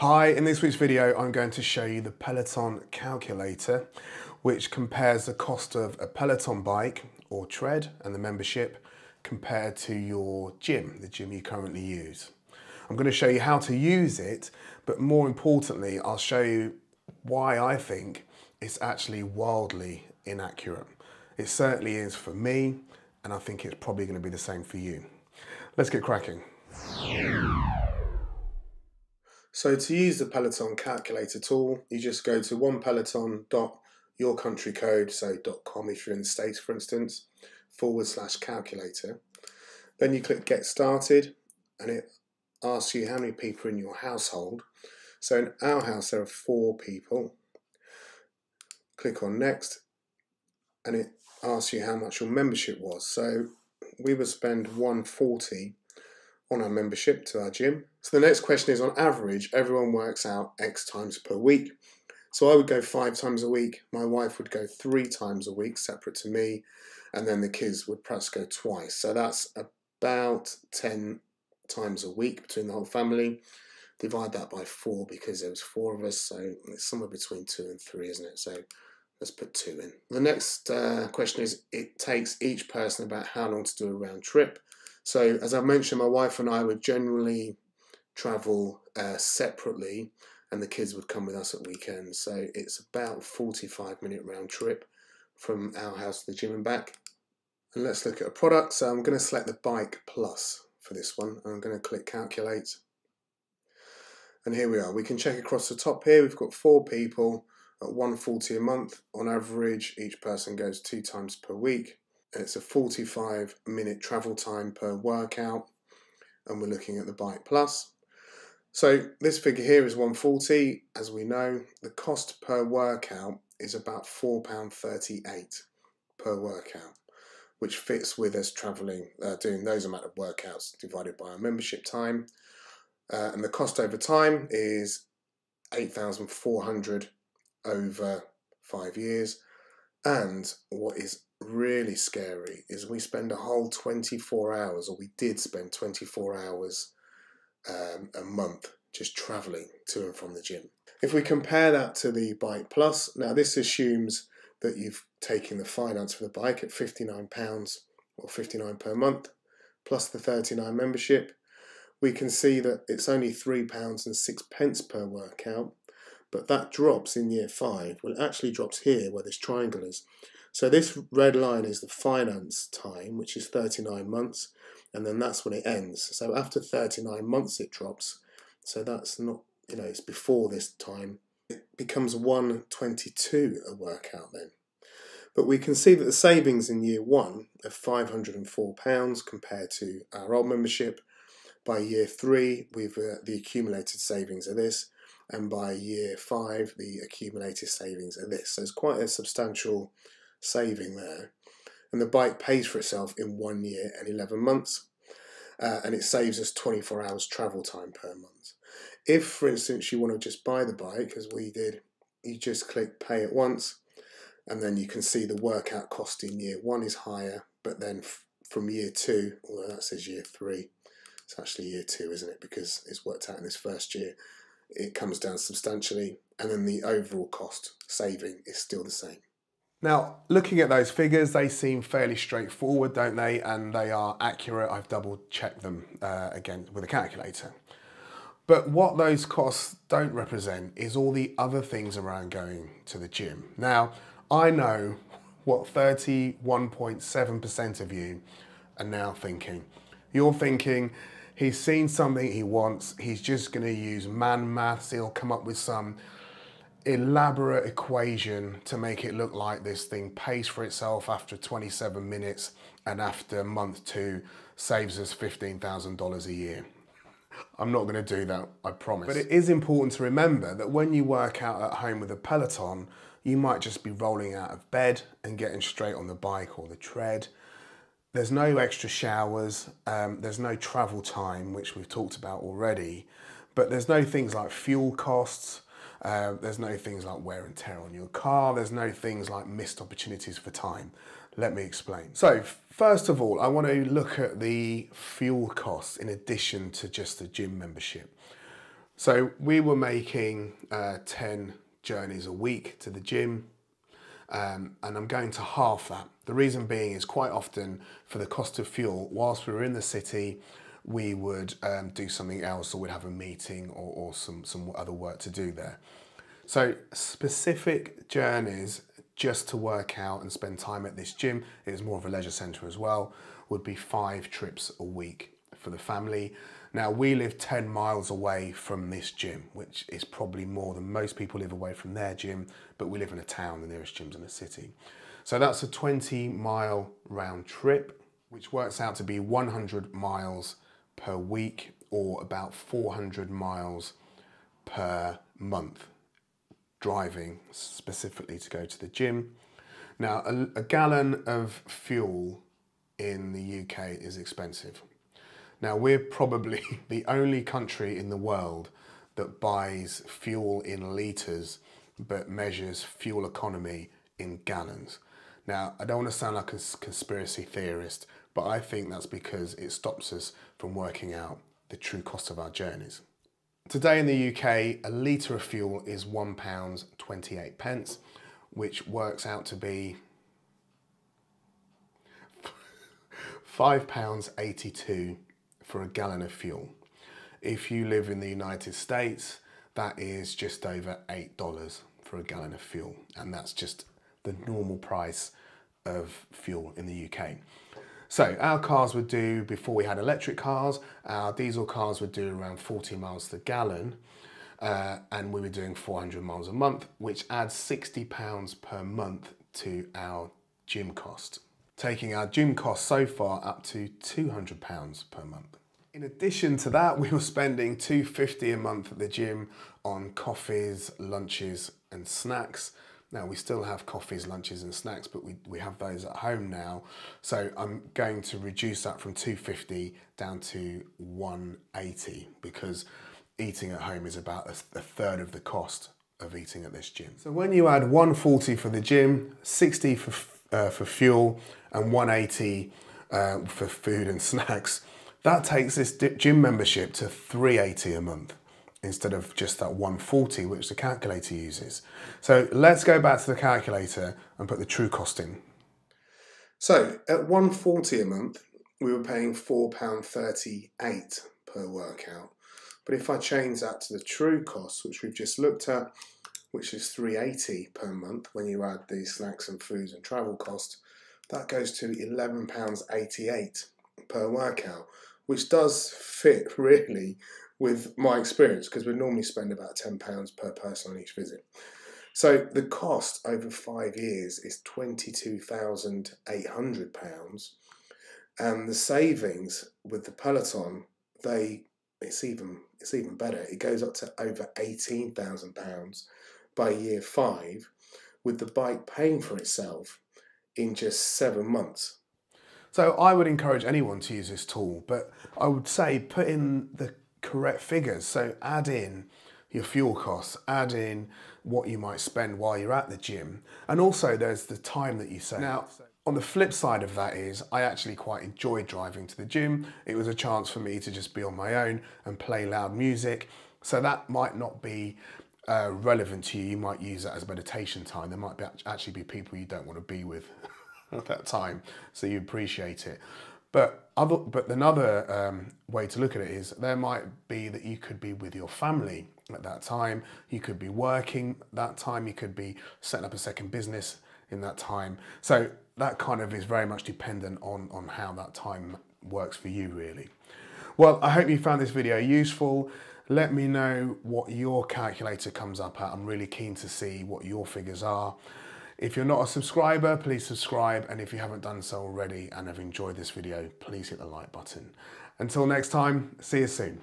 Hi, in this week's video I'm going to show you the Peloton calculator, which compares the cost of a Peloton bike or tread and the membership compared to your gym, the gym you currently use. I'm going to show you how to use it, but more importantly I'll show you why I think it's actually wildly inaccurate. It certainly is for me, and I think it's probably going to be the same for you. Let's get cracking. So to use the Peloton calculator tool, you just go to onepeloton.yourcountrycode, so .com if you're in the States for instance, /calculator. Then you click get started and it asks you how many people are in your household. So in our house there are 4 people. Click on next and it asks you how much your membership was. So we would spend $140 on our membership to our gym. So the next question is, on average, everyone works out X times per week. So I would go 5 times a week, my wife would go 3 times a week separate to me, and then the kids would perhaps go twice. So that's about 10 times a week between the whole family. Divide that by 4 because there was 4 of us, so it's somewhere between 2 and 3, isn't it? So let's put 2 in. The next question is, it takes each person about how long to do a round trip. So as I mentioned, my wife and I would generally travel separately, and the kids would come with us at weekends. So it's about a 45-minute round trip from our house to the gym and back. And let's look at a product. So I'm going to select the Bike Plus for this one. I'm going to click calculate. And here we are. We can check across the top here. We've got 4 people at $140 a month. On average, each person goes 2 times per week. It's a 45-minute travel time per workout, and we're looking at the Bike Plus. So this figure here is $140. As we know, the cost per workout is about £4.38 per workout, which fits with us traveling, doing those amount of workouts divided by our membership time. And the cost over time is $8,400 over 5 years. And what is really scary is we spend a whole 24 hours, or we did spend 24 hours a month just traveling to and from the gym. If we compare that to the Bike Plus, now this assumes that you've taken the finance for the bike at £59 or $59 per month plus the $39 membership. We can see that it's only £3.06 per workout, but that drops in year 5. Well, it actually drops here where this triangle is. So this red line is the finance time, which is 39 months, and then that's when it ends. So after 39 months it drops. So that's not, it's before this time. It becomes $122 a workout then. But we can see that the savings in year 1 are £504 compared to our old membership. By year 3, we've the accumulated savings are this, and by year 5, the accumulated savings are this. So it's quite a substantial saving there, and the bike pays for itself in 1 year and 11 months, and it saves us 24 hours travel time per month. If, for instance, you want to just buy the bike, as we did, you just click pay at once, and then you can see the workout cost in year 1 is higher, but then from year 2, although that says year 3, it's actually year 2, isn't it, because it's worked out in this first year, it comes down substantially, and then the overall cost saving is still the same. Now, looking at those figures, they seem fairly straightforward, don't they? And they are accurate. I've double checked them again with a calculator. But what those costs don't represent is all the other things around going to the gym. Now, I know what 31.7% of you are now thinking. You're thinking, he's seen something he wants, he's just going to use man maths, he'll come up with some elaborate equation to make it look like this thing pays for itself after 27 minutes and after month 2 saves us $15,000 a year. I'm not going to do that, I promise. But it is important to remember that when you work out at home with a Peloton, you might just be rolling out of bed and getting straight on the bike or the tread. There's no extra showers, there's no travel time, which we've talked about already, but there's no things like fuel costs, there's no things like wear and tear on your car, there's no things like missed opportunities for time. Let me explain. So first of all, I want to look at the fuel costs in addition to just the gym membership. So we were making 10 journeys a week to the gym, and I'm going to half that. The reason being is quite often for the cost of fuel, whilst we were in the city, we would do something else, or we'd have a meeting or some other work to do there. So specific journeys just to work out and spend time at this gym, it is more of a leisure centre as well, would be 5 trips a week for the family. Now we live 10 miles away from this gym, which is probably more than most people live away from their gym, but we live in a town, the nearest gym's in a city. So that's a 20-mile round trip, which works out to be 100 miles per week, or about 400 miles per month, driving specifically to go to the gym. Now, a gallon of fuel in the UK is expensive. Now, we're probably the only country in the world that buys fuel in litres but measures fuel economy in gallons. Now, I don't want to sound like a conspiracy theorist, but I think that's because it stops us from working out the true cost of our journeys. Today in the UK, a litre of fuel is £1.28, which works out to be £5.82 for a gallon of fuel. If you live in the United States, that is just over $8 for a gallon of fuel, and that's just the normal price of fuel in the UK. So our cars would do, before we had electric cars, our diesel cars would do around 40 miles to the gallon, and we were doing 400 miles a month, which adds £60 per month to our gym cost, taking our gym cost so far up to £200 per month. In addition to that, we were spending $250 a month at the gym on coffees, lunches and snacks. Now we still have coffees, lunches and snacks, but we have those at home now. So I'm going to reduce that from $250 down to $180, because eating at home is about a third of the cost of eating at this gym. So when you add $140 for the gym, $60 for fuel and $180 for food and snacks, that takes this gym membership to $380 a month, instead of just that $140 which the calculator uses. So let's go back to the calculator and put the true cost in. So at $140 a month, we were paying £4.38 per workout. But if I change that to the true cost, which we've just looked at, which is $380 per month when you add the snacks and foods and travel cost, that goes to £11.88 per workout, which does fit really with my experience, because we normally spend about £10 per person on each visit. So the cost over 5 years is £22,800, and the savings with the Peloton, it's even better. It goes up to over £18,000 by year 5, with the bike paying for itself in just 7 months. So I would encourage anyone to use this tool, but I would say put in the correct figures. So add in your fuel costs, add in what you might spend while you're at the gym, and also there's the time that you save. Now, on the flip side of that is I actually quite enjoyed driving to the gym. It was a chance for me to just be on my own and play loud music. So that might not be relevant to you. You might use that as meditation time. There might actually be people you don't want to be with at that time, so you appreciate it. But another way to look at it is there might be that you could be with your family at that time. You could be working that time. You could be setting up a second business in that time. So that kind of is very much dependent on how that time works for you, really. Well, I hope you found this video useful. Let me know what your calculator comes up at. I'm really keen to see what your figures are. If you're not a subscriber, please subscribe. And if you haven't done so already and have enjoyed this video, please hit the like button. Until next time, see you soon.